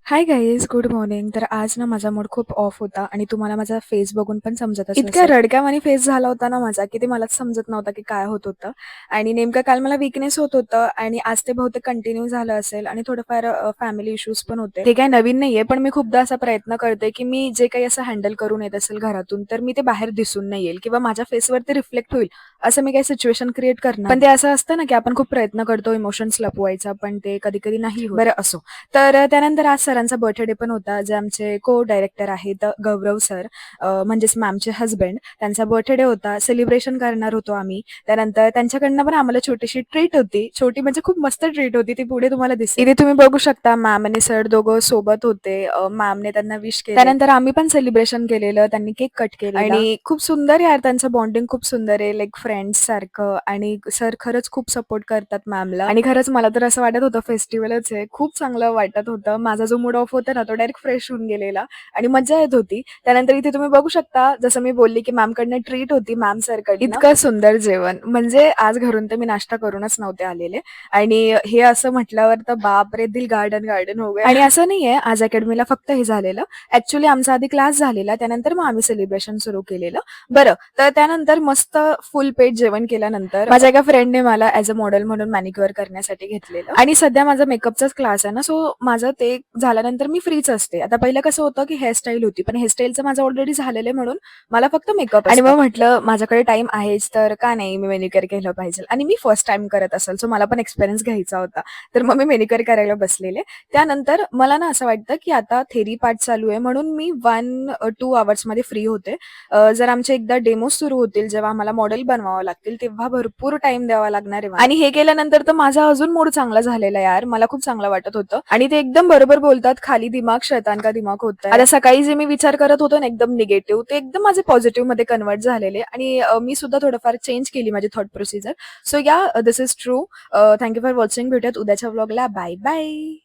Hi guys, good morning. तर आज ना माझा मूड खूप ऑफ होता आणि तुम्हाला माझा फेस बघून पण समजतच इतक्या असेल. रडक्यावानी फेस झाला होता ना माझा, की ते मलाच समजत नव्हतं की काय होत होतं. आणि नेमकं काल मला वीकनेस होत होतं आणि आज ते बहुतेक कंटिन्यू झालं असेल आणि थोडंफार फॅमिली इश्यूज पण होते. ते काही नवीन नाहीये, पण मी खूपदा असा प्रयत्न करते की मी जे काही असं हँडल करून येत असेल घरातून, तर मी ते बाहेर दिसून नाही येईल किंवा माझ्या फेसवर ते रिफ्लेक्ट होईल असं मी काही सिच्युएशन क्रिएट करणार. पण ते असं असतं ना, की आपण खूप प्रयत्न करतो इमोशन्स लपवायचा, पण ते कधी-कधी नाही होत. बरं असो. तर त्यानंतर आज सरांचा बर्थडे पण होता. जे आमचे को-डायरेक्टर आहेत गौरव सर, म्हणजेच मॅमचे हसबँड. त्यांचा बर्थडे होता. सेलिब्रेशन करणार होतो आम्ही. त्यानंतर त्यांच्याकडनं पण आम्हाला छोटीशी ट्रीट होती. छोटी म्हणजे खूप मस्त ट्रीट होती. ती पुढे तुम्हाला दिसेल. इथे तुम्ही बघू शकता मॅम आणि सर दोघं सोबत होते. मॅमने त्यांना विश केले. त्यानंतर आम्ही पण सेलिब्रेशन केलेलं. त्यांनी केक कट केलेला आणि खूप सुंदर यार त्यांचं बॉन्डिंग खूप सुंदर आहे. लाइक फ्रेंड्स सारखं आणि सर खरंच खूप सपोर्ट करतात मॅमला आणि खरंच मला तर असं वाटत होतं फेस्टिव्हलच आहे. खूप चांगलं वाटत होतं. माझा जो मूड ऑफ होता ना, तो डायरेक्ट फ्रेश होऊन गेलेला आणि मज्जा येत होती. त्यानंतर इथे तुम्ही बघू शकता, जसं मी बोलली, की मॅमकडनं ट्रीट होती मॅम सरकडनं. इतकं सुंदर जेवण. म्हणजे आज घरून तर मी नाश्ता करूनच नव्हते आलेले आणि हे असं म्हटल्यावर तर बापरे! दिल गार्डन गार्डन हो गया. आणि असं नाहीये आज अकॅडमीला फक्त हे झालेलं. ॲक्चुअली आमचा आधी क्लास झालेला. त्यानंतर मग आम्ही सेलिब्रेशन सुरू केलेलं. बरं, तर त्यानंतर मस्त फुल पेट जेवण केल्यानंतर माझ्या एका फ्रेंडने मला ॲज अ मॉडेल म्हणून मॅनिक्युअर करण्यासाठी घेतलेलं आणि सध्या माझा मेकअपचाच क्लास आहे ना, सो माझं ते झाल्यानंतर मी फ्रीच असते. आता पहिलं कसं होतं, की हेअरस्टाईल होती, पण हेअरस्टाईलचं माझं ऑलरेडी झालेलं आहे म्हणून मला फक्त मेकअप आणि मग म्हटलं माझ्याकडे टाईम आहेच, तर का नाही मी मॅनिक्युअर केलं पाहिजे आणि मी फर्स्ट टाईम करत असेल, सो मला पण एक्सपिरियन्स घ्यायचा होता. तर मग मी मॅनिक्युअर करायला बसलेले. त्यानंतर मला ना असं वाटतं, की आता थेरी पार्ट चालू आहे म्हणून मी 1-2 अवर्समध्ये फ्री होते. जर आमचे एकदा डेमो सुरू होतील, जेव्हा आम्हाला मॉडेल बनवावं लागतील, तेव्हा भरपूर टाईम द्यावा लागणार आहे मला. आणि हे केल्यानंतर तर माझा अजून मूड चांगला झालेला यार. मला खूप चांगलं वाटत होतं आणि ते एकदम बरोबर बोलतात, "खाली दिमाग शैतान का दिमाग होता है." आता सकाळी जे मी विचार करत होतो ना एकदम निगेटिव्ह, ते एकदम माझे पॉझिटिव्हमध्ये कन्व्हर्ट झालेले आणि मी सुद्धा थोडंफार चेंज केली माझी थॉट प्रोसिजर. सो या, this is true. Thank for watching. भेटूयात उद्याच्या व्लॉगला. Bye bye.